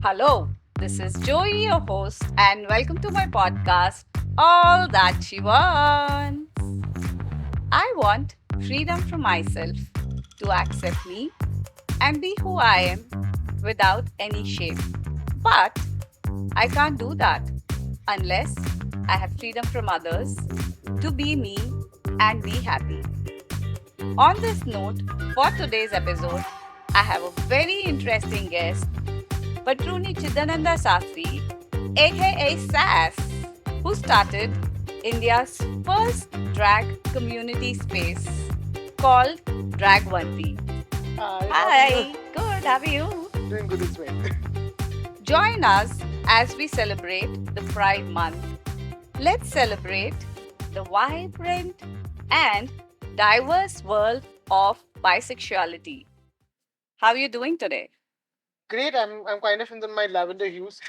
Hello, this is Joey, your host, and welcome to my podcast, All That She Wants. I want freedom from myself to accept me and be who I am without any shame. But I can't do that unless I have freedom from others to be me and be happy. On this note, for today's episode, I have a very interesting guest, Patruni Chidananda Sastry, aka SAS, who started India's first drag community space called Dragwanti. Hi, how are you? Hi, good, how are you? Doing good as well. Join us as we celebrate the Pride Month. Let's celebrate the vibrant and diverse world of bisexuality. How are you doing today? Great. I'm kind of in my lavender hues.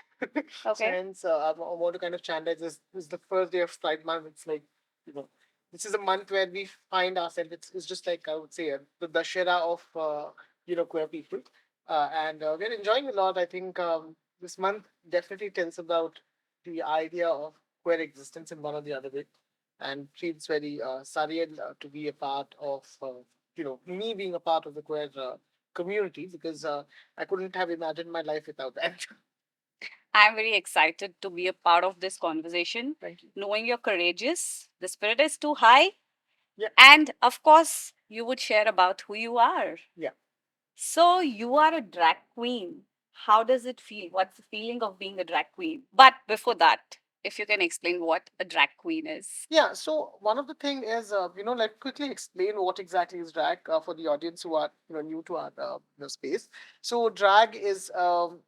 Okay. Since I want to kind of channelize this is the first day of Pride Month. It's like, you know, this is a month where we find ourselves. It's just like I would say the Dashera of queer people, and we're enjoying a lot. I think this month definitely tells about the idea of queer existence in one or the other way, and feels very surreal to be a part of me being a part of the queer community because I couldn't have imagined my life without that. I'm very excited to be a part of this conversation, Thank you. knowing you're courageous, the spirit is too high, Yeah. and of course, you would share about who you are. Yeah. So, you are a drag queen. How does it feel? What's the feeling of being a drag queen? But before that, if you can explain what a drag queen is. Yeah. So one of the thing is, like quickly explain what exactly is drag for the audience who are new to our space. So drag is the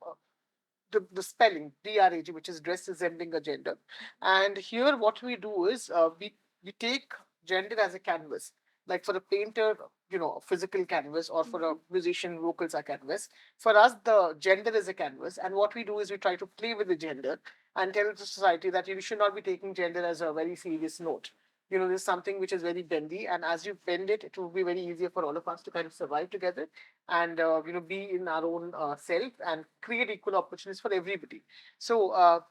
spelling DRAG, which is dress resembling a gender. And here, what we do is we take gender as a canvas, like for a painter, a physical canvas, or for a musician, vocals are canvas. For us, the gender is a canvas, and what we do is we try to play with the gender and tell the society that you should not be taking gender as a very serious note. There's something which is very bendy, and as you bend it, it will be very easier for all of us to kind of survive together and be in our own self and create equal opportunities for everybody. So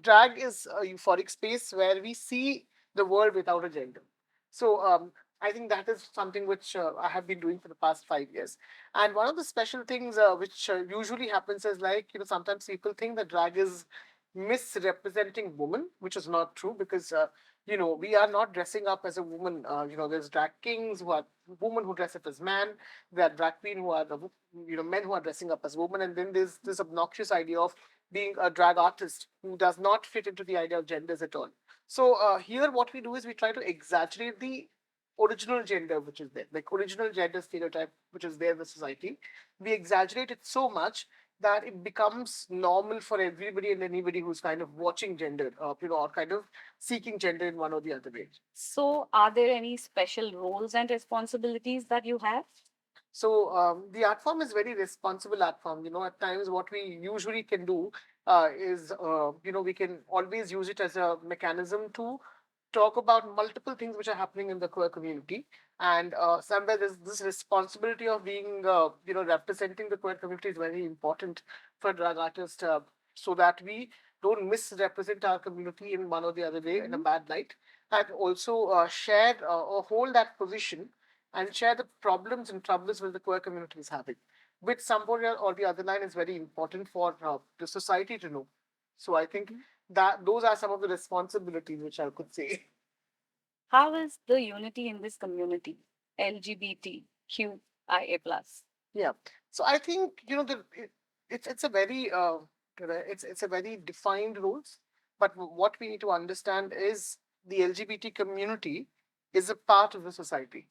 drag is a euphoric space where we see the world without a gender. So I think that is something which I have been doing for the past 5 years. And one of the special things which usually happens is like, sometimes people think that drag is misrepresenting women, which is not true because, we are not dressing up as a woman. There's drag kings who are women who dress up as men. There are drag queen who are men who are dressing up as women. And then there's this obnoxious idea of being a drag artist who does not fit into the idea of genders at all. So here, what we do is we try to exaggerate the original gender which is there, like original gender stereotype which is there in the society. We exaggerate it so much that it becomes normal for everybody and anybody who's kind of watching gender, or kind of seeking gender in one or the other way. So, are there any special roles and responsibilities that you have? So the art form is very responsible art form. At times what we usually can do is, we can always use it as a mechanism to talk about multiple things which are happening in the queer community. And somewhere this responsibility of being, representing the queer community is very important for drag artists so that we don't misrepresent our community in one or the other way in a bad light. And also share or hold that position and share the problems and troubles which the queer community is having, which somewhere or the other line is very important for the society to know. So I think that those are some of the responsibilities which I could say. How is the unity in this community? LGBTQIA plus. Yeah. So I think it's a very it's a very defined rules, but what we need to understand is the LGBT community is a part of the society.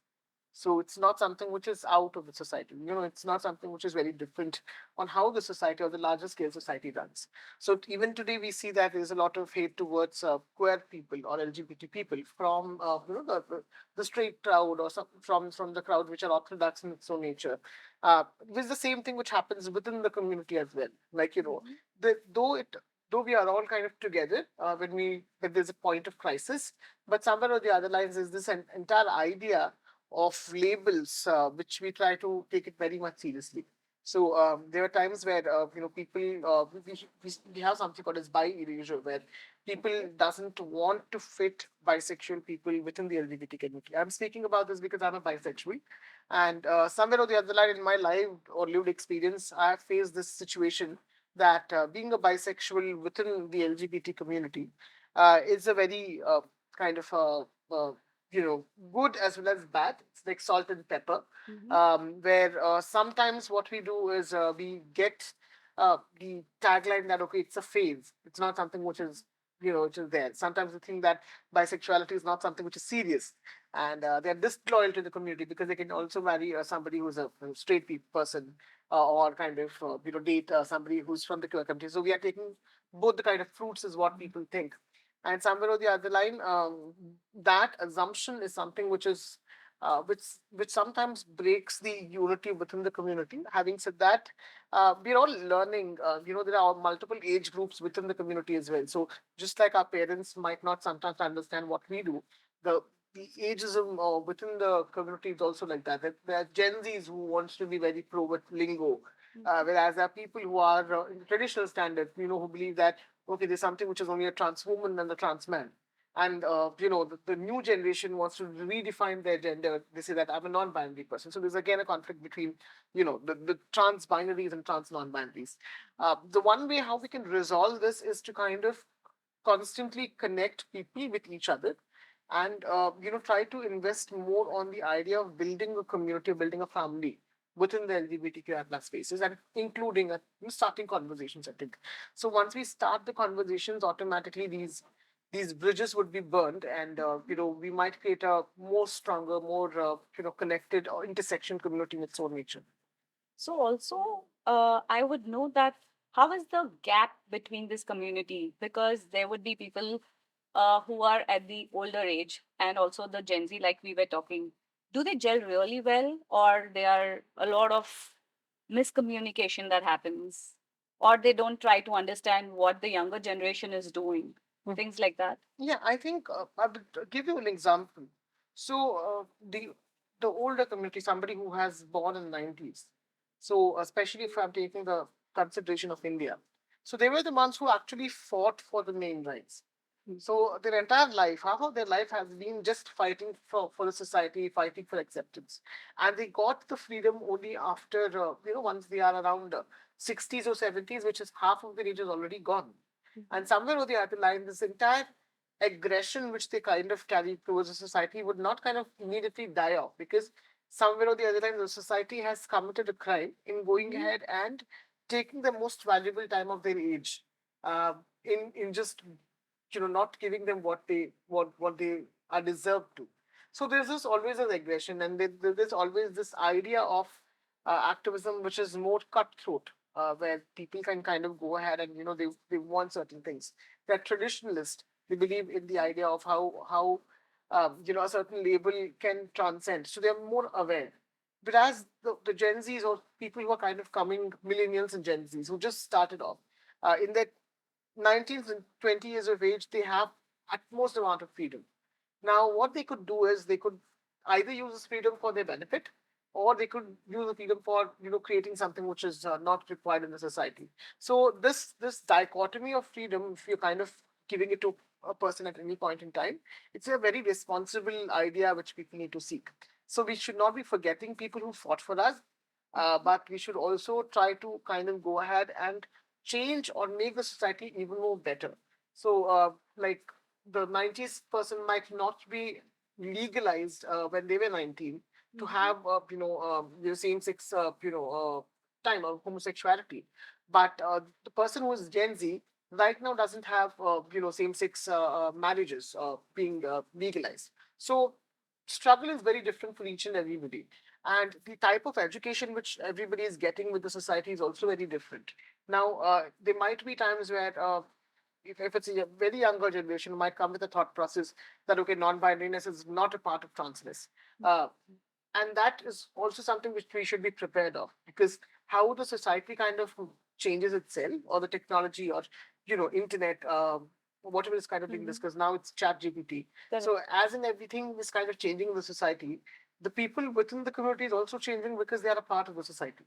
So it's not something which is out of the society. It's not something which is very different on how the society or the larger scale society runs. So even today we see that there's a lot of hate towards queer people or LGBT people from the straight crowd or from the crowd which are orthodox in its own nature. It's the same thing which happens within the community as well. Like though we are all kind of together when there's a point of crisis, but somewhere or the other lines is this entire idea of labels, which we try to take it very much seriously. So there are times where people we have something called as bi erasure, where people doesn't want to fit bisexual people within the LGBT community. I'm speaking about this because I'm a bisexual, and somewhere or the other line in my life or lived experience, I have faced this situation that being a bisexual within the LGBT community is a very kind of good as well as bad. It's like salt and pepper, where sometimes what we do is we get the tagline that okay, it's a phase. It's not something which is which is there. Sometimes we think that bisexuality is not something which is serious, and they're disloyal to the community because they can also marry somebody who's a straight person or kind of date somebody who's from the queer community. So we are taking both the kind of fruits is what people think, and somewhere or the other line, that assumption is something which is which sometimes breaks the unity within the community. Having said that, we're all learning. There are multiple age groups within the community as well. So just like our parents might not sometimes understand what we do, the the ageism within the community is also like that. There are Gen Zs who wants to be very pro with lingo, whereas there are people who are in the traditional standard, who believe that okay, there's something which is only a trans woman and a trans man. And the new generation wants to redefine their gender. They say that I'm a non-binary person. So there's again a conflict between the trans binaries and trans non-binaries. The one way how we can resolve this is to kind of constantly connect people with each other, and try to invest more on the idea of building a community, building a family within the LGBTQI plus spaces, and including starting conversations, I think. So once we start the conversations, automatically these bridges would be burned, and we might create a more stronger, more connected or intersection community with soul nature. So also, I would know that how is the gap between this community? Because there would be people who are at the older age and also the Gen Z, like we were talking. Do they gel really well, or there are a lot of miscommunication that happens, or they don't try to understand what the younger generation is doing? Things like that. Yeah, I think I would give you an example. So the older community, somebody who has born in 90s. So especially if I'm taking the consideration of India, so they were the ones who actually fought for the main rights. So their entire life, half of their life has been just fighting for the society, fighting for acceptance, and they got the freedom only after once they are around 60s or 70s, which is half of their age is already gone. And somewhere or the other line, this entire aggression which they kind of carry towards the society would not kind of immediately die off, because somewhere or the other line, the society has committed a crime in going ahead and taking the most valuable time of their age, in just not giving them what they are deserved to. So there's this always an aggression, and there's always this idea of activism which is more cutthroat, where people can kind of go ahead and they want certain things. They're traditionalist. They believe in the idea of how a certain label can transcend. So they're more aware. Whereas the Gen Zs, or people who are kind of coming millennials and Gen Zs who just started off in their 19 and 20 years of age, they have utmost amount of freedom. Now, what they could do is they could either use this freedom for their benefit, or they could use the freedom for creating something which is not required in the society. So this dichotomy of freedom, if you're kind of giving it to a person at any point in time, it's a very responsible idea which people need to seek. So we should not be forgetting people who fought for us, but we should also try to kind of go ahead and change or make the society even more better. So, like the 90s person might not be legalized when they were 19 to have same sex time of homosexuality, but the person who is Gen Z right now doesn't have same sex marriages being legalized. So struggle is very different for each and everybody, and the type of education which everybody is getting with the society is also very different. Now there might be times where if it's a very younger generation, might come with a thought process that okay, non-binariness is not a part of transness, uh, and that is also something which we should be prepared of, because how the society kind of changes itself, or the technology, or internet, whatever is kind of being discussed now, it's chat GPT. So as in everything is kind of changing in the society, the people within the community is also changing because they are a part of the society.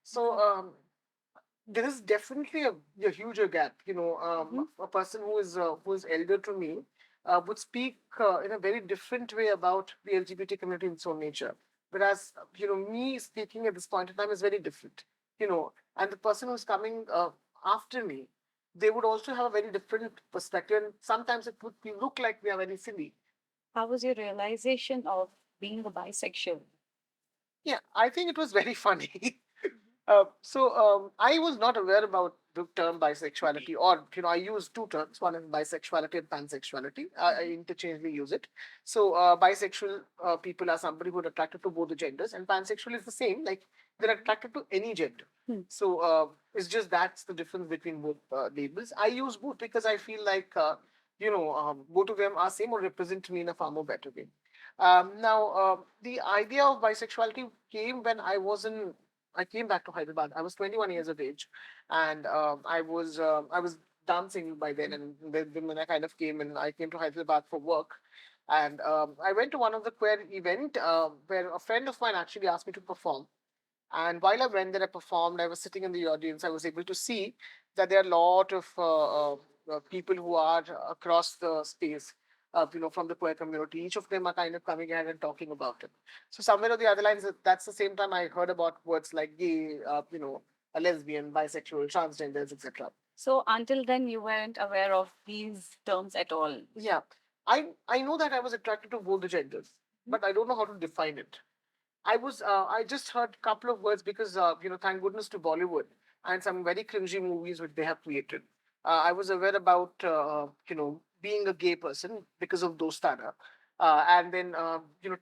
So there is definitely a huger gap. A person who is elder to me would speak in a very different way about the LGBT community in its own nature, whereas me speaking at this point in time is very different. And the person who's coming after me, they would also have a very different perspective, and sometimes it would look like we are very silly. How was your realization of being a bisexual? Yeah, I think it was very funny. I was not aware about the term bisexuality, or I use two terms. One is bisexuality and pansexuality. I interchangeably use it. So, bisexual people are somebody who are attracted to both the genders, and pansexual is the same. Like they're attracted to any gender. So, it's just that's the difference between both labels. I use both because I feel like both of them are same or represent me in a far more better way. The idea of bisexuality came when I came back to Hyderabad. I was 21 years of age, and I was dancing by then. And then when I kind of came and I came to Hyderabad for work, and I went to one of the queer event where a friend of mine actually asked me to perform. And while I went there, I performed. I was sitting in the audience. I was able to see that there are a lot of people who are across the space, from the queer community. Each of them are kind of coming ahead and talking about it. So somewhere or the other lines, that's the same time I heard about words like gay, a lesbian, bisexual, transgenders, etc. So until then, you weren't aware of these terms at all. Yeah, I know that I was attracted to both the genders, but I don't know how to define it. I just heard a couple of words because, thank goodness to Bollywood and some very cringy movies which they have created. I was aware about, being a gay person because of Dostana. And then,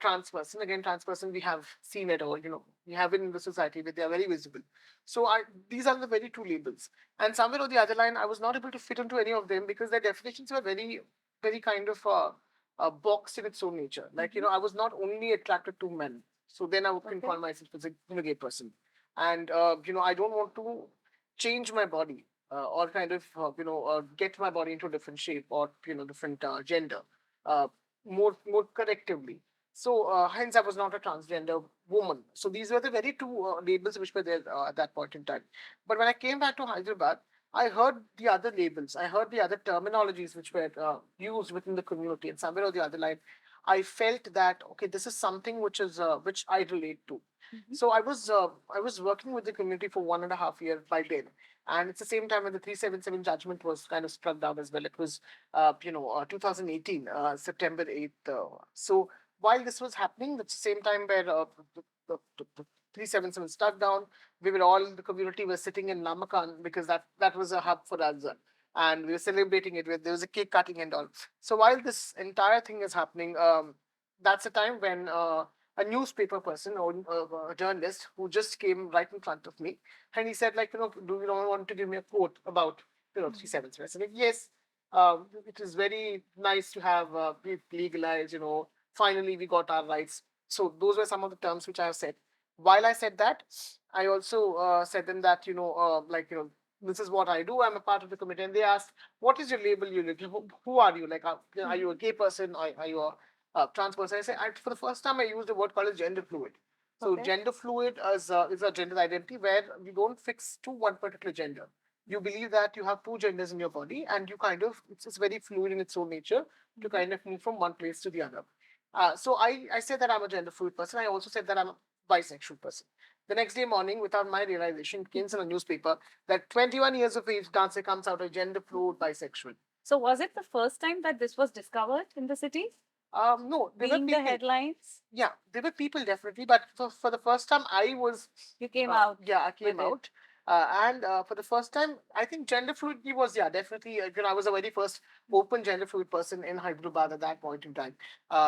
trans person. Again, trans person, we have seen it all, we have it in the society, but they are very visible. So these are the very two labels. And somewhere or the other line, I was not able to fit into any of them because their definitions were very, very kind of boxed in its own nature. Like, I was not only attracted to men, so then I can call myself as a gay person. And, I don't want to change my body or kind of, get my body into a different shape or, different gender uh, more correctively. So, hence, I was not a transgender woman. So, these were the very two labels which were there at that point in time. But when I came back to Hyderabad, I heard the other labels, I heard the other terminologies which were used within the community, and somewhere or the other line, I felt that okay, this is something which I relate to. So I was working with the community for 1.5 years by then, and it's the same time when the 377 judgment was kind of struck down as well. It was 2018 September 8th. So while this was happening, that's the same time where the 377 struck down. We were all the community was sitting in Namakan because that was a hub for us. And we were celebrating it with there was a cake cutting and all. So while this entire thing is happening, that's a time when a newspaper person or a journalist who just came right in front of me, and he said, like, do you want to give me a quote about 377? I said, like, yes. It is very nice to have it legalized. Finally we got our rights. So those were some of the terms which I have said. While I said that, I also said them that this is what I do. I'm a part of the committee, and they asked, "What is your label? Who are you? Like, are you a gay person? Are you a trans person?" I say, for the first time, I used a word called as gender fluid. So, okay. Gender fluid is a gender identity where we don't fix to one particular gender. You believe that you have two genders in your body, and you kind of it's very fluid in its own nature to kind of move from one place to the other. So I said that I'm a gender fluid person. I also said that I'm a bisexual person. The next day morning, without my realization, it came in a newspaper that 21 years of age dancer comes out a gender fluid bisexual. So was it the first time that this was discovered in the city? No, there were Being the people. headlines, Yeah, there were people definitely, but for the first time, you came out. Yeah, I came with it. out. And for the first time, I think gender fluidity was, yeah, definitely, I was the very first open gender fluid person in Hyderabad at that point in time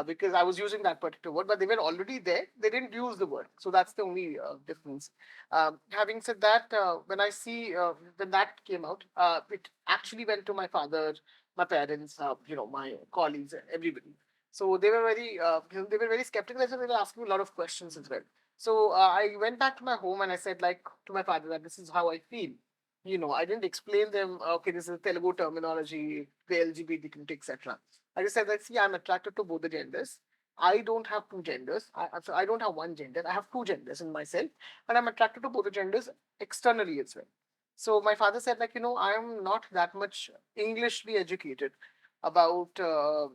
because I was using that particular word, but they were already there. They didn't use the word. So that's the only difference. Having said that, when that came out, it actually went to my father, my parents, my colleagues, everybody. So they were very skeptical. So they were asking me a lot of questions as well. So I went back to my home and I said, like, to my father that this is how I feel. I didn't explain them. Okay, this is Telugu terminology, the LGBT community, etc. I just said that see, I'm attracted to both the genders, I don't have two genders. I don't have one gender. I have two genders in myself, and I'm attracted to both the genders externally as well. So my father said, like, I am not that much Englishly educated about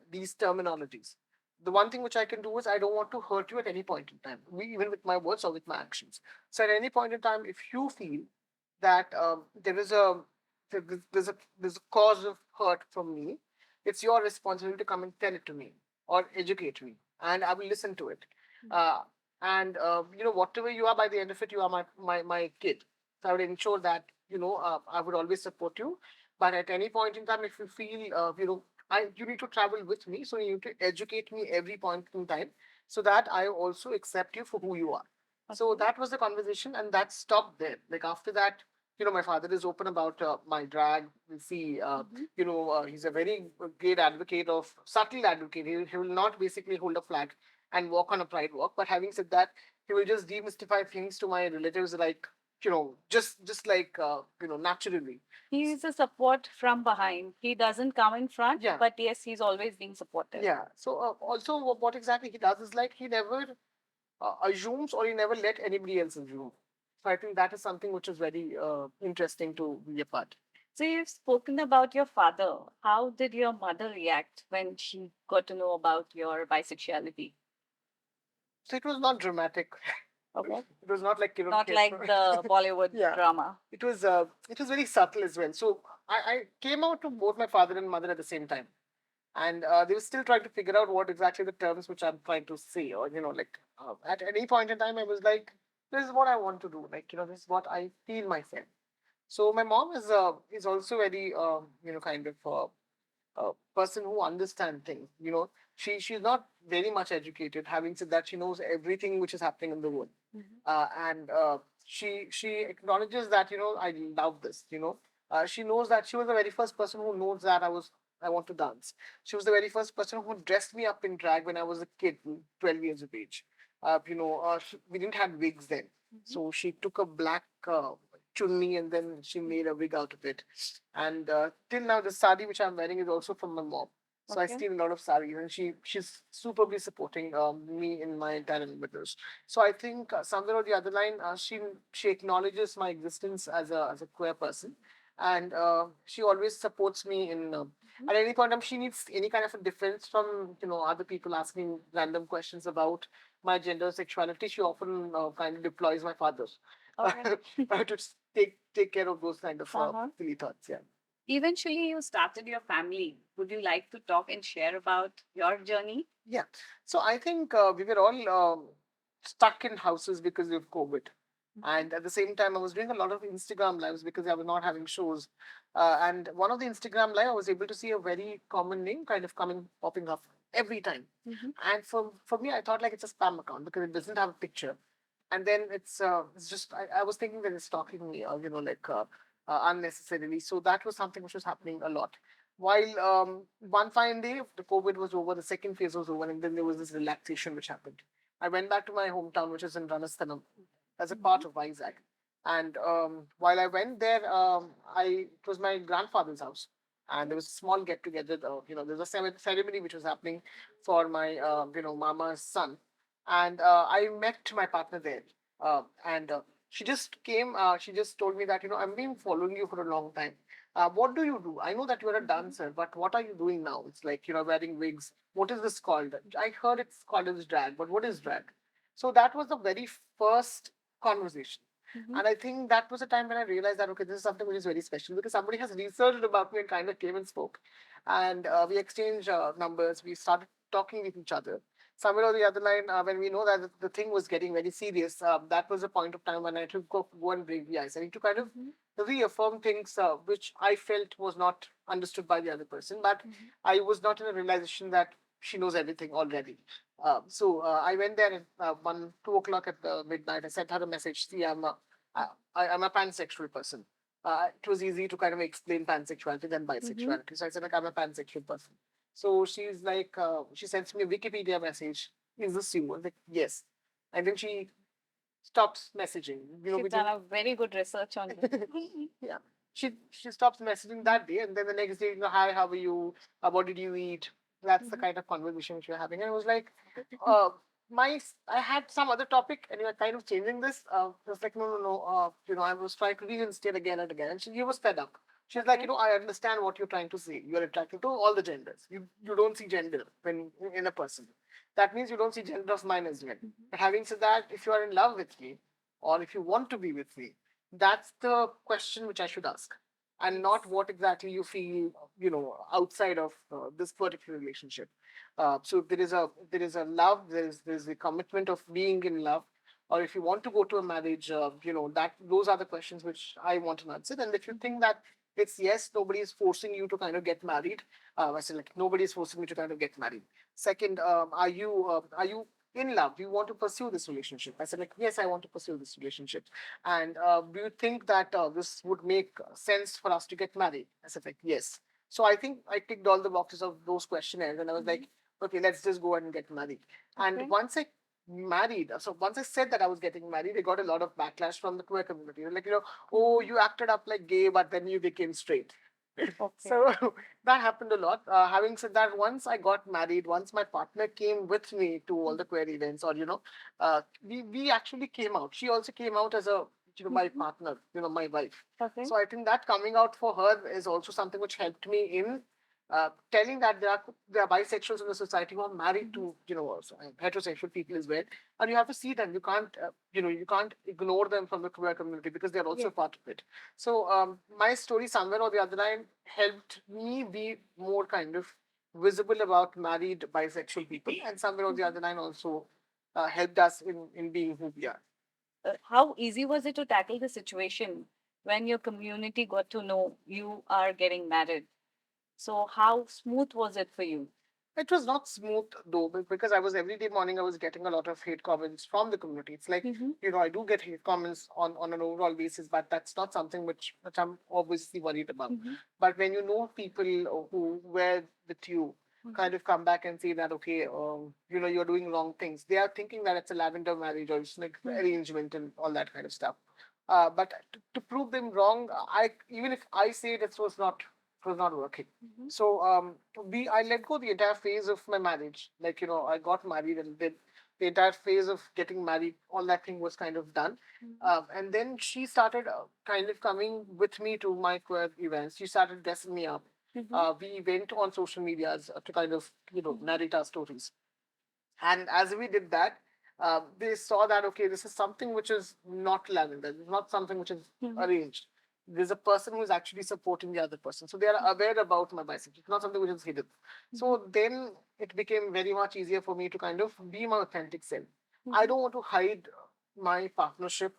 these terminologies. The one thing which I can do is I don't want to hurt you at any point in time, even with my words or with my actions. So at any point in time, if you feel that there's a cause of hurt from me, it's your responsibility to come and tell it to me or educate me, and I will listen to it. Uh, and whatever you are, by the end of it, you are my kid. So I would ensure that I would always support you. But at any point in time, if you feel you need to travel with me, so you need to educate me every point in time, so that I also accept you for who you are. So that was the conversation, and that stopped there. Like after that, my father is open about my drag. We see, he's a very great advocate of subtle advocate. He will not basically hold a flag and walk on a pride walk. But having said that, he will just demystify things to my relatives, like just like naturally. He is a support from behind. He doesn't come in front, Yeah. but yes, he's always being supportive. Yeah. So also, what exactly he does is like he never assumes, or he never let anybody else assume. So I think that is something which is very interesting to be a part. So you've spoken about your father. How did your mother react when she got to know about your bisexuality? So it was not dramatic. Okay. It was not like Not like the Bollywood Yeah. drama. It was very subtle as well. So I came out to both my father and mother at the same time, and they were still trying to figure out what exactly the terms which I'm trying to say, or like at any point in time, I was like, this is what I want to do. Like this is what I feel myself. So my mom is also very kind of person who understands things. She's not very much educated. Having said that, she knows everything which is happening in the world, and she acknowledges that I love this. She knows that she was the very first person who knows that I want to dance. She was the very first person who dressed me up in drag when I was a kid, 12 years of age. We didn't have wigs then, so she took a black chunni and then she made a wig out of it. And till now, the sari which I'm wearing is also from my mom. So I steal a lot of saris, and she's superbly supporting me in my entire endeavors. So I think somewhere or the other line, she acknowledges my existence as a queer person, and she always supports me in. At any point in time, she needs any kind of a defense from other people asking random questions about my gender, sexuality. She often kind of deploys my father Okay. to take care of those kind of silly thoughts. Yeah. Eventually, you started your family. Would you like to talk and share about your journey? Yeah. So I think we were all stuck in houses because of COVID. And at the same time, I was doing a lot of Instagram lives because I was not having shows. And one of the Instagram live, I was able to see a very common name kind of popping up every time. And for me, I thought like it's a spam account because it doesn't have a picture. And then it's just I was thinking that it's stalking me, or unnecessarily. So that was something which was happening a lot. While one fine day, the COVID was over, the second phase was over, and then there was this relaxation which happened. I went back to my hometown, which is in Ranasthanam, as a part of Vizag. And while I went there, it was my grandfather's house, and there was a small get together. There was a ceremony which was happening for my mama's son, and I met my partner there, and she just came. She just told me that I've been following you for a long time. What do you do? I know that you're a dancer, but what are you doing now? It's like wearing wigs. What is this called? I heard it's called as drag, but what is drag? So that was the very first conversation. And I think that was a time when I realized that, okay, this is something which is very special because somebody has researched about me and kind of came and spoke. And we exchanged numbers. We started talking with each other. Somewhere or the other line, when we know that the thing was getting very serious, that was a point of time when I had to go and break the ice. I need to kind of reaffirm things which I felt was not understood by the other person. But I was not in a realization that she knows everything already. So I went there at 2 o'clock at midnight. I sent her a message. See, I'm a pansexual person. It was easy to kind of explain pansexuality than bisexuality. So I said, like, I'm a pansexual person. So she's like, she sends me a Wikipedia message. Is this you? I was like, yes. And then she stops messaging. She's done a very good research on you. Yeah. She stops messaging that day, and then the next day, hi, how are you? What did you eat? That's the kind of conversation which we're having. And it was like, uh, I had some other topic, and you were kind of changing this. It was like, no, no, no. I was trying to reinstate again and again, and she was fed up. She's like, I understand what you're trying to say. You're attracted to all the genders. You don't see gender when in a person. That means you don't see gender of mine as well. But having said that, if you are in love with me, or if you want to be with me, that's the question which I should ask, and not what exactly you feel, outside of this particular relationship. So there is a love, there is the commitment of being in love, or if you want to go to a marriage, that those are the questions which I want to answer. And if you think that it's yes, nobody is forcing you to kind of get married. I said, like, nobody is forcing me to kind of get married. Second, are you in love? Do you want to pursue this relationship? I said, like, yes, I want to pursue this relationship. And do you think that this would make sense for us to get married? I said, like, yes. So I think I ticked all the boxes of those questionnaires, and I was like, okay, let's just go and get married. And once I said that I was getting married, I got a lot of backlash from the queer community. They're like, oh, you acted up like gay, but then you became straight. So that happened a lot. Having said that, once I got married, once my partner came with me to all the queer events, or we actually came out. She also came out as a my partner, my wife. So I think that coming out for her is also something which helped me in telling that there are bisexuals in the society who are married to also, heterosexual people as well, and you have to see them. You can't ignore them from the queer community because they are also part of it. So my story somewhere or the other line helped me be more kind of visible about married bisexual people, and somewhere or the other line also helped us in being who we are. How easy was it to tackle the situation when your community got to know you are getting married? So, how smooth was it for you? It was not smooth though, because I was every day morning I was getting a lot of hate comments from the community. It's like, I do get hate comments on an overall basis, but that's not something which I'm obviously worried about. But when you know people who were with you kind of come back and say that, okay, you're doing wrong things, they are thinking that it's a lavender marriage or it's like arrangement and all that kind of stuff. But to prove them wrong, even if I say it was not working. So I let go the entire phase of my marriage. Like, I got married, and then the entire phase of getting married, all that thing was kind of done. And then she started kind of coming with me to my queer events. She started dressing me up. We went on social medias to kind of narrate our stories. And as we did that, they saw that, okay, this is something which is not lavender. This is not something which is arranged. There's a person who is actually supporting the other person. So they are aware about my bicycle. It's not something which is hidden. So then it became very much easier for me to kind of be my authentic self. I don't want to hide my partnership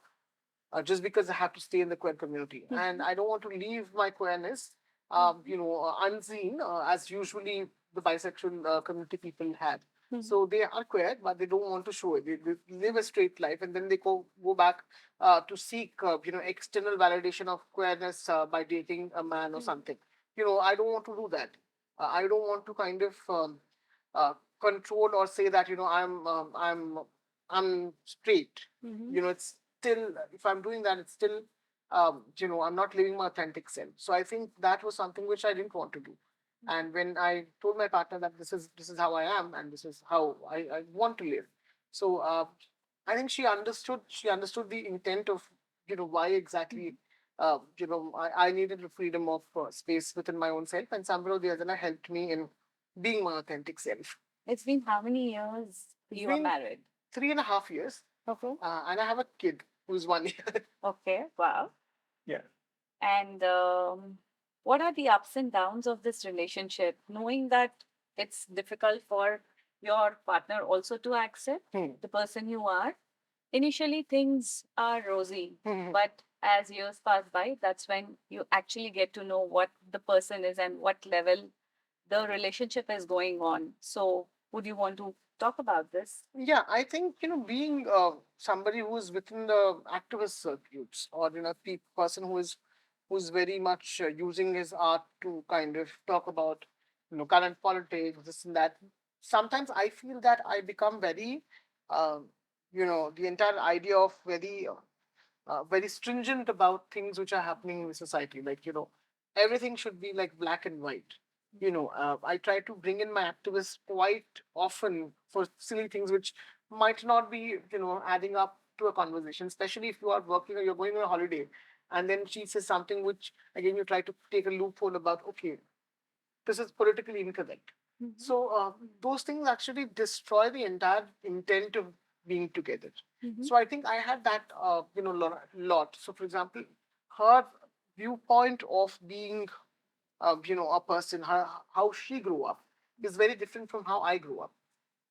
just because I have to stay in the queer community. And I don't want to leave my queerness, unseen, as usually the bisexual community people have. So they are queer, but they don't want to show it. They live a straight life, and then they go back to seek, external validation of queerness by dating a man or something. I don't want to do that. I don't want to kind of control or say that I'm straight. It's still, if I'm doing that, it's still I'm not living my authentic self. So I think that was something which I didn't want to do. And when I told my partner that this is how I am, and this is how I want to live, so I think she understood the intent of why exactly I needed the freedom of space within my own self, and somehow the other helped me in being my authentic self. It's been how many years It's you are been married? 3.5 years, Okay. and I have a kid who's 1 year. Okay. Wow. Yeah. And what are the ups and downs of this relationship, knowing that it's difficult for your partner also to accept the person you are? Initially, things are rosy, but as years pass by, that's when you actually get to know what the person is and what level the relationship is going on. So, would you want to talk about this? Yeah, I think being somebody who is within the activist circuits, or person who's very much using his art to kind of talk about current politics, this and that. Sometimes I feel that I become very, uh, the entire idea of very stringent about things which are happening in the society. Like everything should be like black and white. I try to bring in my activists quite often for silly things which might not be, adding up to a conversation, especially if you are working or you're going on a holiday. And then she says something which, again, you try to take a loophole about, okay, this is politically incorrect. So those things actually destroy the entire intent of being together. So I think I had that, lot. So, for example, her viewpoint of being a person, how she grew up is very different from how I grew up.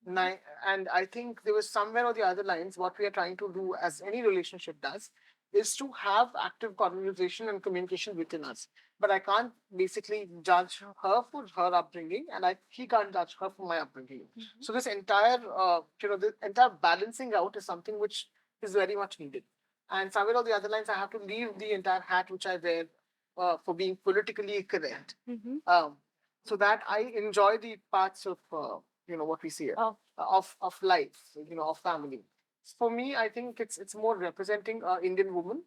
And I think there was somewhere or the other lines, what we are trying to do, as any relationship does, is to have active conversation and communication within us. But I can't basically judge her for her upbringing, and he can't judge her for my upbringing. So this entire, the entire balancing out is something which is very much needed. And somewhere or the other lines, I have to leave the entire hat which I wear for being politically correct, so that I enjoy the parts of what we see here, of life, of family. For me, I think it's more representing Indian woman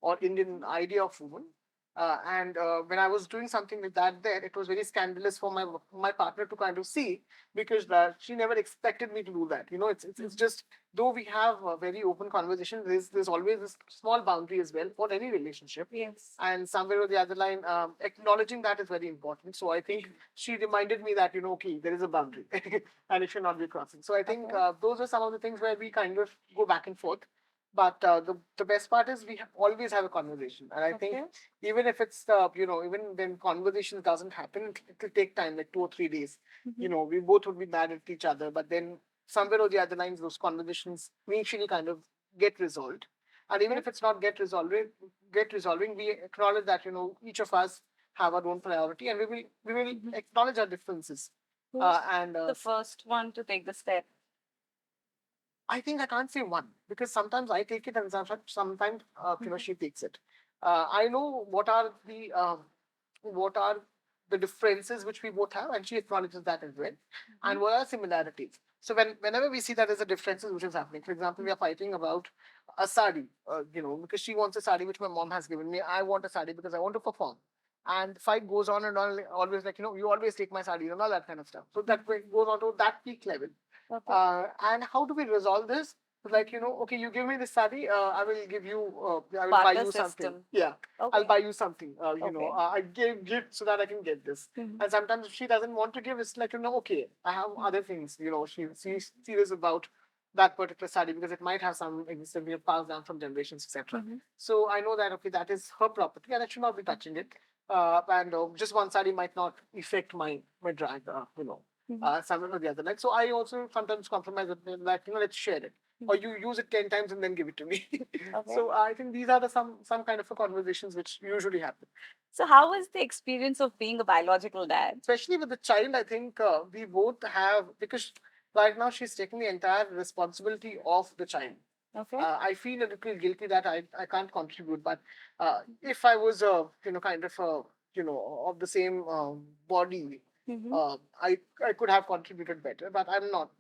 or Indian idea of woman. And when I was doing something like that, there it was very scandalous for my partner to kind of see, because she never expected me to do that. It's just, though we have a very open conversation, there's always this small boundary as well for any relationship. Yes. And somewhere or the other line, acknowledging that is very important. So I think she reminded me that, okay, there is a boundary and it should not be crossing. So I think those are some of the things where we kind of go back and forth. But the best part is we always have a conversation. And I think even if it's, even when conversation doesn't happen, it'll take time, like 2 or 3 days. We both would be mad at each other. But then somewhere or the other lines, those conversations eventually kind of get resolved. And even if it's not get resolving, we acknowledge that, each of us have our own priority, and we will acknowledge our differences. Who's And the first one to take the step? I think I can't say one, because sometimes I take it and sometimes she takes it. I know what are the differences which we both have, and she acknowledges that as well. And what are similarities? So whenever we see that there's a differences which is happening, for example, we are fighting about a sari, because she wants a sari which my mom has given me. I want a sari because I want to perform. And the fight goes on and on, always like, you always take my sari and all that kind of stuff. So that goes on to that peak level. Okay. And how do we resolve this? Like, okay, you give me this sari, I will give you, I will buy Barter you something. system. Yeah, Okay. I'll buy you something. Okay. I give gift so that I can get this. And sometimes if she doesn't want to give, it's like, okay, I have other things. She's serious about that particular sari because it might have some existence we have passed down from generations, etc. So I know that, okay, that is her property and I should not be touching it. And just one sari might not affect my drag, somewhere or the other. Like, so I also sometimes compromise with them that, let's share it. Or you use it 10 times and then give it to me. Okay. So I think these are some kind of conversations which usually happen. So, how was the experience of being a biological dad? Especially with the child, I think we both have, because right now she's taking the entire responsibility of the child. Okay. I feel a little guilty that I can't contribute, but if I was kind of of the same body, I could have contributed better, but I'm not.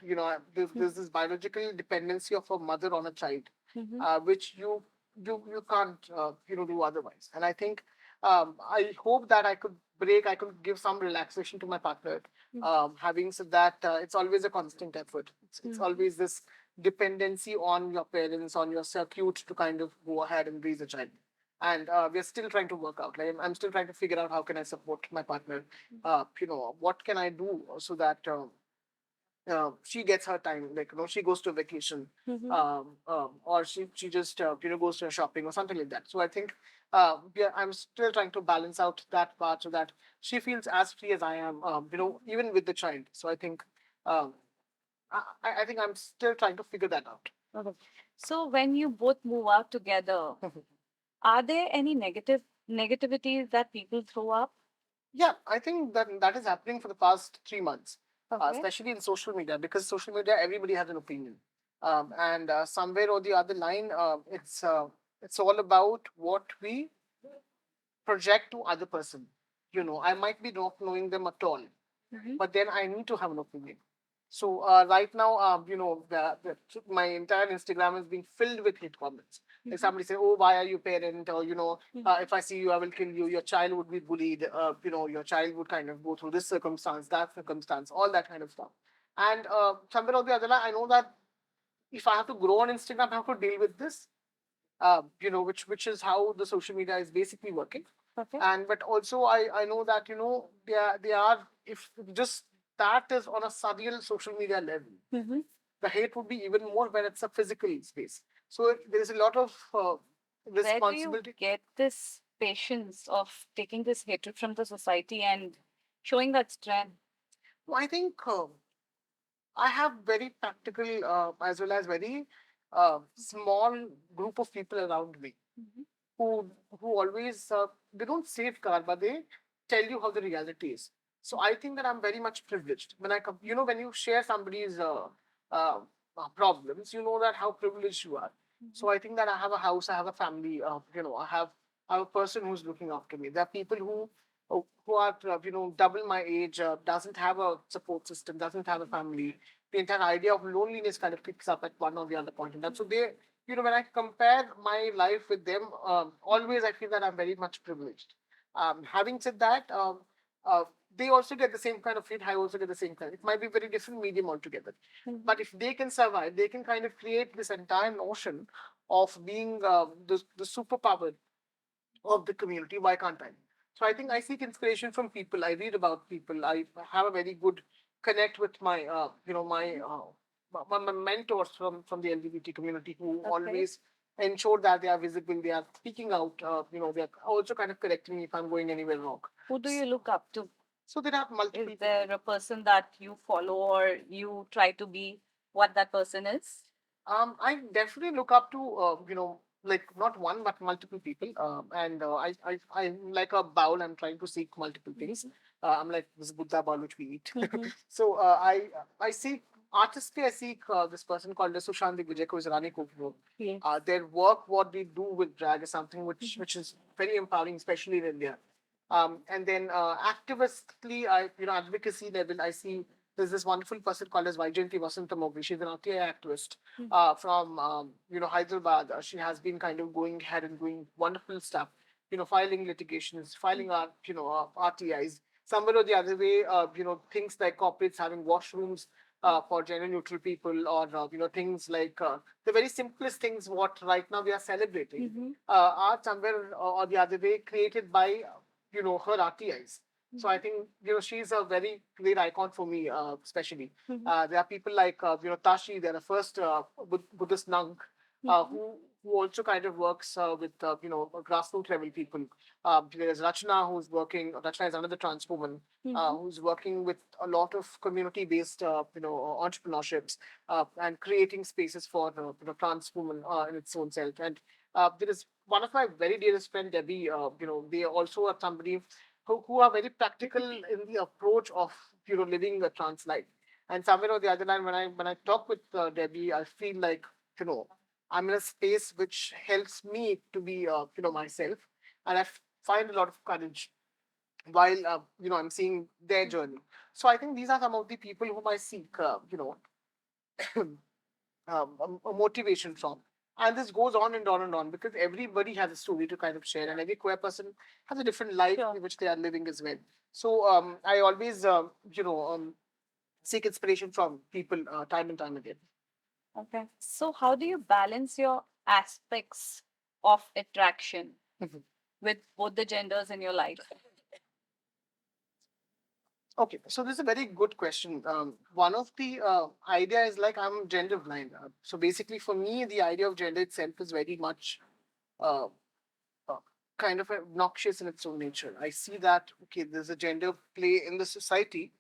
There's this biological dependency of a mother on a child, which you can't do otherwise. And I think I hope that I could give some relaxation to my partner. Having said that, it's always a constant effort. It's always this dependency on your parents, on your circuit to kind of go ahead and raise a child. And we're still trying to work out. Like, I'm still trying to figure out how can I support my partner. What can I do so that she gets her time. Like, she goes to a vacation, or she just goes to a shopping or something like that. So I think yeah, I'm still trying to balance out that part so that she feels as free as I am. Even with the child. So I think um, I think I'm still trying to figure that out. Okay. So, when you both move out together, are there any negativities that people throw up? Yeah, I think that is happening for the past 3 months, Okay. especially in social media, because social media, everybody has an opinion, and somewhere or the other line, it's all about what we project to other person. I might be not knowing them at all, but then I need to have an opinion. So right now, my entire Instagram is being filled with hate comments. If somebody say, "Oh, why are you parent?" or "If I see you, I will kill you." Your child would be bullied. Your child would kind of go through this circumstance, that circumstance, all that kind of stuff. And somewhere or the other, I know that if I have to grow on Instagram, I have to deal with this. Which is how the social media is basically working. Okay. And but also I know that they are if just that is on a surreal social media level. The hate would be even more when it's a physical space. So there is a lot of Where do you responsibility. get this patience of taking this hatred from the society and showing that strength? I think I have very practical as well as very small group of people around me who always they don't safeguard, but they tell you how the reality is. So I think that I'm very much privileged when when you share somebody's uh, problems, you know that how privileged you are. So I think that I have a house, I have a family, I have a person who's looking after me. There are people who are double my age, doesn't have a support system, doesn't have a family. The entire idea of loneliness kind of kicks up at one or the other point in time. So when I compare my life with them, always I feel that I'm very much privileged. Having said that, uh, they also get the same kind of fate. I also get the same kind. It might be very different medium altogether. But if they can survive, they can kind of create this entire notion of being the superpower of the community. Why can't I? So I think I seek inspiration from people. I read about people. I have a very good connect with my mentors from the LGBT community who always ensure that they are visible, they are speaking out. They are also kind of correcting me if I'm going anywhere wrong. Who do you look up to? So there are multiple. Is there a person that you follow or you try to be what that person is? I definitely look up to like not one but multiple people. And I'm like a bowl. I'm trying to seek multiple things. I'm like this Buddha bowl which we eat. So I seek artistry. I seek this person called Sushant Vijay, who is Rani Kufu. Yes. Their work, what they do with drag, is something which is very empowering, especially in India. And then activistly, advocacy level, I see there's this wonderful person called as Vaijayanti Vasantamogli. She's an RTI activist from Hyderabad. She has been kind of going ahead and doing wonderful stuff. Filing litigations, filing RTIs. Somewhere or the other way, things like corporates having washrooms for gender neutral people, or things like the very simplest things what right now we are celebrating are somewhere or the other way created by her RTIs. So I think she's a very great icon for me, especially. There are people like Tashi. They're the first Buddhist monk who also kind of works with grassroots level people. There's Rachna who's working. Rachna is another trans woman who's working with a lot of community based entrepreneurships and creating spaces for trans women in its own self. And there is one of my very dearest friend Debbie. They also are somebody who are very practical in the approach of living a trans life. And somewhere or the other line, when I talk with Debbie, I feel like I'm in a space which helps me to be myself, and find a lot of courage while I'm seeing their journey. So I think these are some of the people whom I seek a motivation from. And this goes on and on and on because everybody has a story to kind of share, and every queer person has a different life in which they are living as well. So I always, seek inspiration from people time and time again. Okay. So, how do you balance your aspects of attraction with both the genders in your life? Okay, so this is a very good question. One of the idea is like I'm gender blind. So basically, for me, the idea of gender itself is very much uh, uh, kind of obnoxious in its own nature. I see that okay, there's a gender play in the society,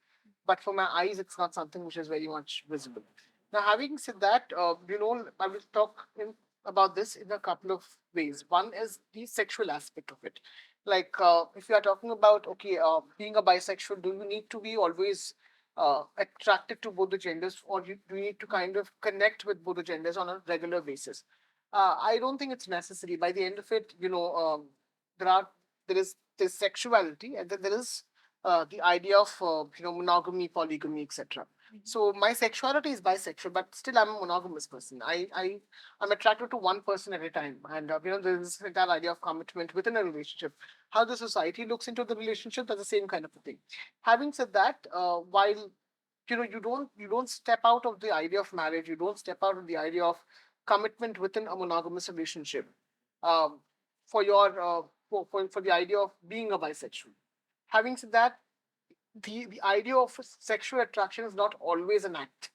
but for my eyes, it's not something which is very much visible. Now, having said that, I will talk about this in a couple of ways. One is the sexual aspect of it. Like, if you are talking about, okay, being a bisexual, do you need to be always attracted to both the genders, or do you need to kind of connect with both the genders on a regular basis? I don't think it's necessary. By the end of it, there are there is sexuality, and then there is the idea of monogamy, polygamy, etc. So my sexuality is bisexual, but still I'm a monogamous person. I'm attracted to one person at a time, and there's this entire idea of commitment within a relationship. How the society looks into the relationship, that's the same kind of a thing. Having said that, while you don't step out of the idea of marriage, you don't step out of the idea of commitment within a monogamous relationship, um, for your for the idea of being a bisexual. Having said that, the idea of sexual attraction is not always an act.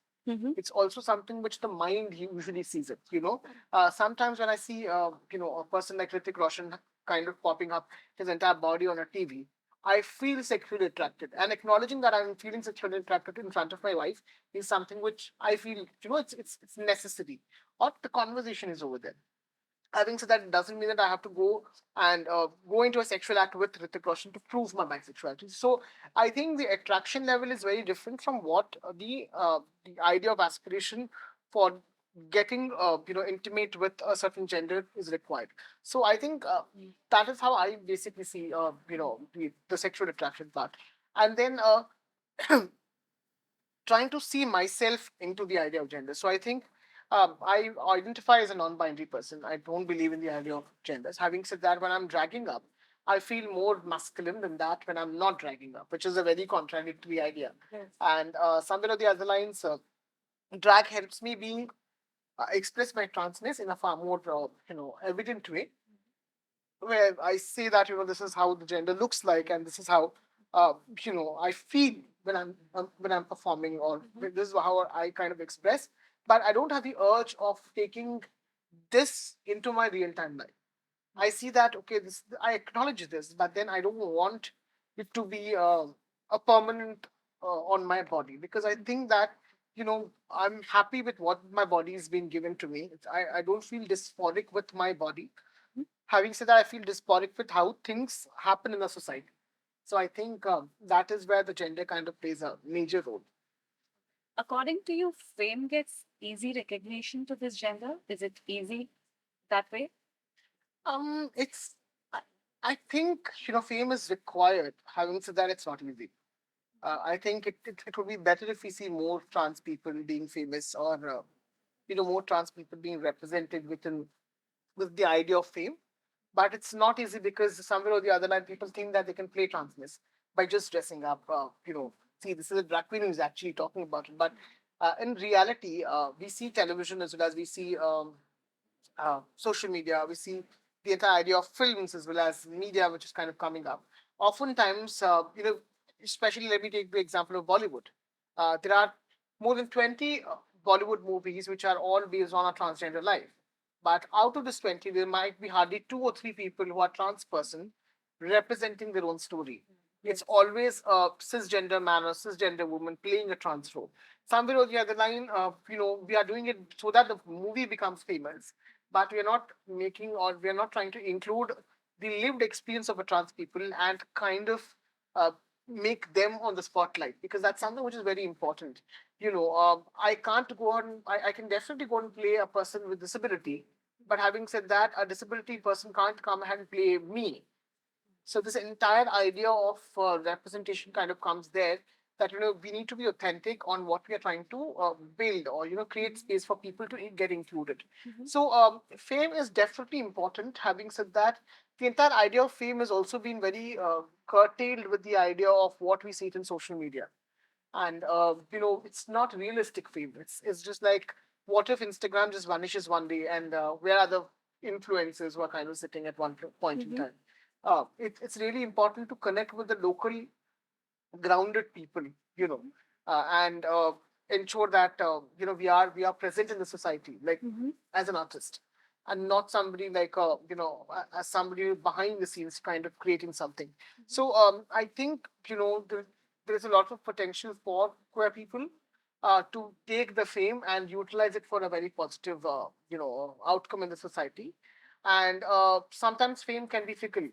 It's also something which the mind usually sees it. Sometimes when I see a person like Hrithik Roshan kind of popping up his entire body on a TV, I feel sexually attracted, and acknowledging that I'm feeling sexually attracted in front of my wife is something which I feel, it's necessary, or the conversation is over there. Having said that, it doesn't mean that I have to go into a sexual act with Hrithik Roshan to prove my bisexuality. So I think the attraction level is very different from what the idea of aspiration for getting intimate with a certain gender is required. So I think that is how I basically see the sexual attraction part, and then trying to see myself into the idea of gender. So I think I identify as a non-binary person. I don't believe in the idea of genders. Having said that, when I'm dragging up, I feel more masculine than that when I'm not dragging up, which is a very contradictory idea. Yes. And somewhere or the other lines, drag helps me being express my transness in a far more evident way, where I say that this is how the gender looks like, and this is how I feel when I'm performing, or this is how I kind of express. But I don't have the urge of taking this into my real time life. I see that, okay, this, I acknowledge this, but then I don't want it to be a permanent on my body, because I think that I'm happy with what my body has been given to me. I don't feel dysphoric with my body. Having said that, I feel dysphoric with how things happen in the society. So I think that is where the gender kind of plays a major role. According to you, fame gets easy recognition to this gender? Is it easy that way? It's. I think fame is required. Having said that, it's not easy. I think it would be better if we see more trans people being famous, or more trans people being represented with the idea of fame. But it's not easy, because somewhere or the other line, people think that they can play transness by just dressing up. See, this is a drag queen who's actually talking about it. But in reality, we see television as well as we see social media. We see the entire idea of films as well as media, which is kind of coming up. Oftentimes, especially let me take the example of Bollywood. There are more than 20 Bollywood movies which are all based on a transgender life. But out of this 20, there might be hardly two or three people who are trans person representing their own story. It's always a cisgender man or cisgender woman playing a trans role. Somewhere or the other line, we are doing it so that the movie becomes famous, but we are not making, or we are not trying to include the lived experience of a trans people, and kind of uh, make them on the spotlight, because that's something which is very important. I can't go on. I can definitely go and play a person with disability, but having said that, a disability person can't come and play me. So this entire idea of representation kind of comes there, that we need to be authentic on what we are trying to build, or create space for people to get included. So fame is definitely important. Having said that, the entire idea of fame has also been very curtailed with the idea of what we see it in social media. And it's not realistic fame. It's just like, what if Instagram just vanishes one day, and where are the influencers who are kind of sitting at one point in time? It's really important to connect with the local grounded people, you know, and ensure that we are present in the society, like as an artist, and not somebody like as somebody behind the scenes kind of creating something. So I think there's a lot of potential for queer people to take the fame and utilize it for a very positive outcome in the society. And sometimes fame can be fickle.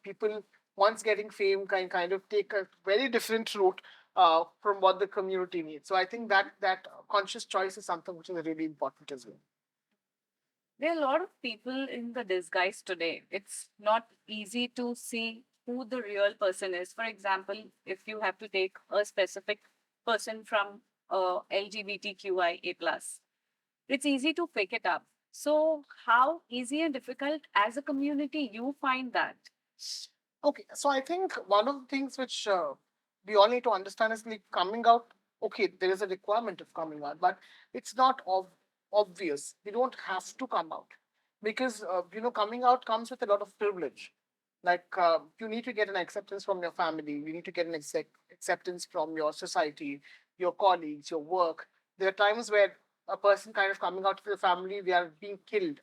People once getting fame can kind of take a very different route from what the community needs. So I think that conscious choice is something which is really important as well. There are a lot of people in the disguise today. It's not easy to see who the real person is. For example, if you have to take a specific person from LGBTQIA plus. It's easy to pick it up. So, how easy and difficult as a community you find that? Okay, so I think one of the things which we all need to understand is like coming out. Okay, there is a requirement of coming out, but it's not obvious. We don't have to come out because coming out comes with a lot of privilege. Like you need to get an acceptance from your family, you need to get an acceptance from your society, your colleagues, your work. There are times where a person kind of coming out to the family, they are being killed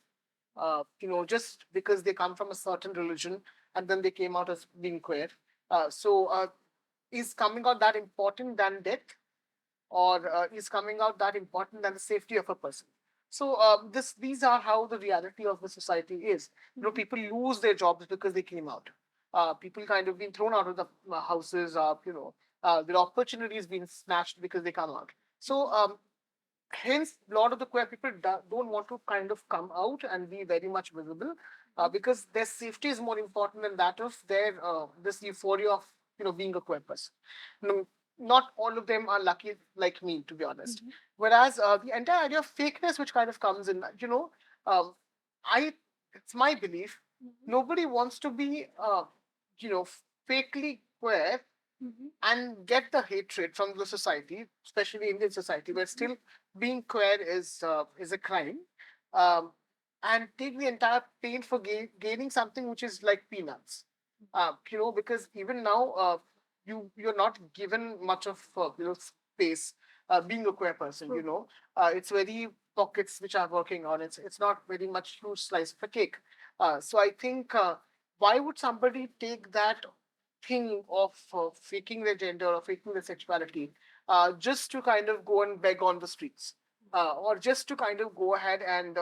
just because they come from a certain religion and then they came out as being queer. So, is coming out that important than death, or is coming out that important than the safety of a person? So, these are how the reality of the society is. People lose their jobs because they came out. People kind of been thrown out of the houses. Their opportunities being snatched because they come out. So, hence a lot of the queer people don't want to kind of come out and be very much visible because their safety is more important than that of their this euphoria of being a queer person. No, not all of them are lucky like me, to be honest. Whereas the entire idea of fakeness which kind of comes in, um, I it's my belief nobody wants to be you know fakely queer and get the hatred from the society, especially Indian society, where still being queer is a crime, um, and take the entire pain for gaining something which is like peanuts. Because even now, you're not given much of space. Being a queer person, it's very pockets which are working on. It's not very much huge slice of a cake. So I think why would somebody take that thing of faking their gender or faking their sexuality just to kind of go and beg on the streets or just to kind of go ahead and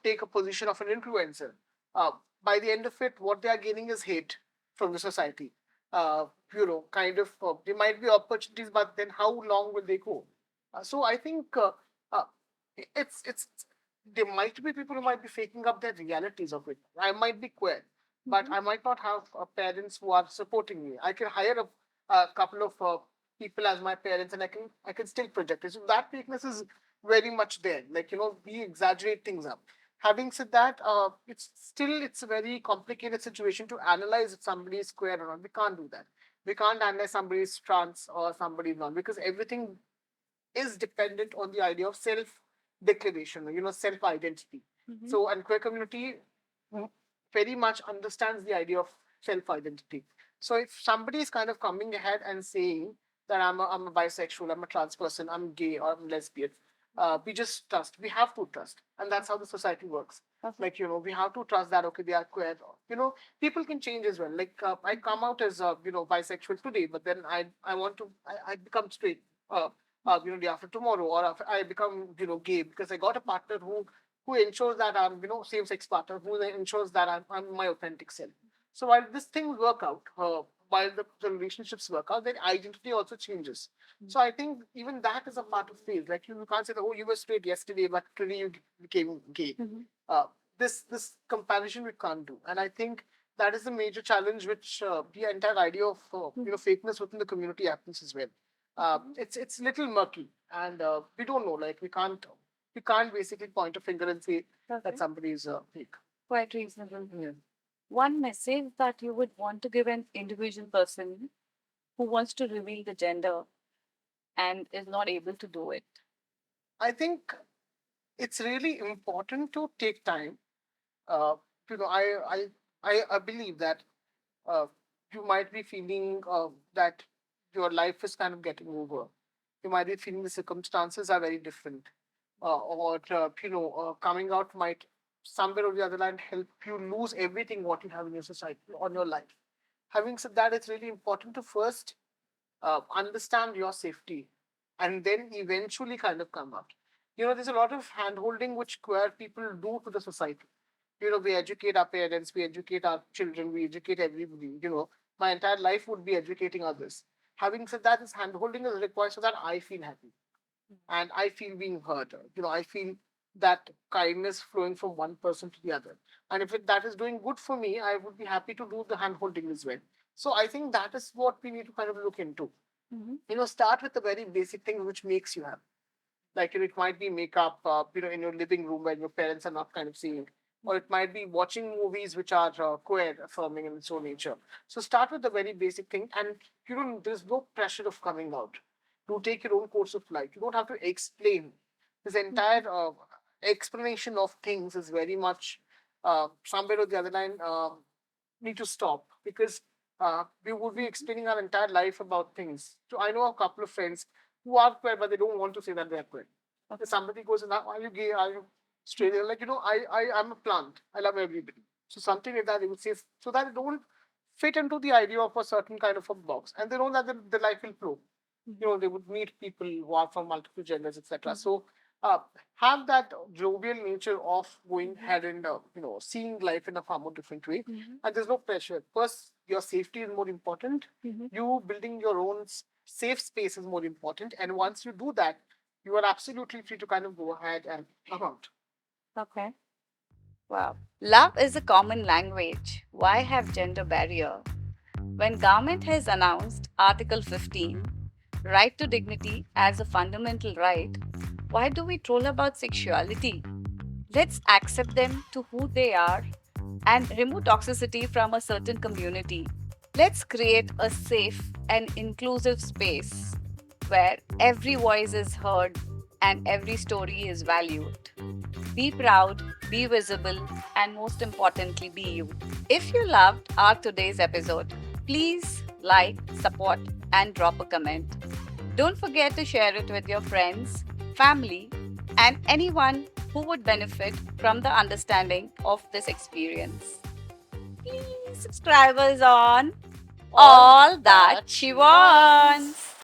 take a position of an influencer. uh, by the end of it, what they are gaining is hate from the society. Kind of there might be opportunities, but then how long will they go? So I think uh, it's there might be people who might be faking up their realities of it. I might be queer, but I might not have parents who are supporting me. I can hire a couple of people as my parents, and I can still project it. So that weakness is very much there. Like we exaggerate things up. Having said that, it's a very complicated situation to analyze if somebody is queer or not. We can't do that. We can't analyze somebody is trans or somebody is not, because everything is dependent on the idea of self declaration, self identity. So, and queer community mm, very much understands the idea of self identity. So, if somebody is kind of coming ahead and saying that I'm a bisexual, I'm a trans person, I'm gay, or I'm lesbian, we just trust. We have to trust. And that's how the society works. Okay. Like, we have to trust that, okay, they are queer. People can change as well. Like, I come out as, bisexual today, but then I want to, I become straight. Day after tomorrow, or after I become, gay because I got a partner who ensures that I'm, same sex partner who ensures that I'm my authentic self. So while these things work out, while the relationships work out, then identity also changes. So I think even that is a part of phase. Like you can't say that, oh, you were straight yesterday, but today you became gay. Uh, this comparison we can't do, and I think that is the major challenge which the entire idea of fakeness within the community happens as well. It's little murky, and we don't know. Like we can't basically point a finger and say that somebody is fake. Quite reasonable. Yeah. One message that you would want to give an individual person who wants to reveal the gender and is not able to do it? I think it's really important to take time. Uh, I believe that uh, you might be feeling that your life is kind of getting over. You might be feeling the circumstances are very different, or coming out might somewhere or the other line help you lose everything what you have in your society on your life. Having said that, it's really important to first understand your safety and then eventually kind of come out. There's a lot of hand holding which queer people do to the society. We educate our parents, we educate our children, we educate everybody. My entire life would be educating others. Having said that, this hand holding is required so that I feel happy and I feel being heard. I feel that kindness flowing from one person to the other. And if that is doing good for me, I would be happy to do the hand holding as well. So I think that is what we need to kind of look into. Start with the very basic thing which makes you happy. Like, it might be makeup, in your living room when your parents are not kind of seeing, or it might be watching movies which are queer affirming in its own nature. So start with the very basic thing, and there's no pressure of coming out. You take your own course of life. You don't have to explain. This entire explanation of things is very much somewhere or the other line need to stop, because we would be explaining our entire life about things. So I know a couple of friends who are queer, but they don't want to say that they're queer. If somebody goes, are you gay? Are you straight? They're like, I'm a plant. I love everybody. So something like that they would say, so that they don't fit into the idea of a certain kind of a box. And they know that the life will flow. They would meet people who are from multiple genders, etc. So uh, have that jovial nature of going ahead and seeing life in a far more different way. And there's no pressure. First, your safety is more important. You building your own safe space is more important. And once you do that, you are absolutely free to kind of go ahead and come out. Okay. Wow. Love is a common language. Why have gender barrier? When government has announced Article 15, right to dignity as a fundamental right, why do we troll about sexuality? Let's accept them to who they are and remove toxicity from a certain community. Let's create a safe and inclusive space where every voice is heard and every story is valued. Be proud, be visible, and most importantly, be you. If you loved our today's episode, please like, support, and drop a comment. Don't forget to share it with your friends, family, and anyone who would benefit from the understanding of this experience. Please subscribe us on All All That that She she wants. Wants.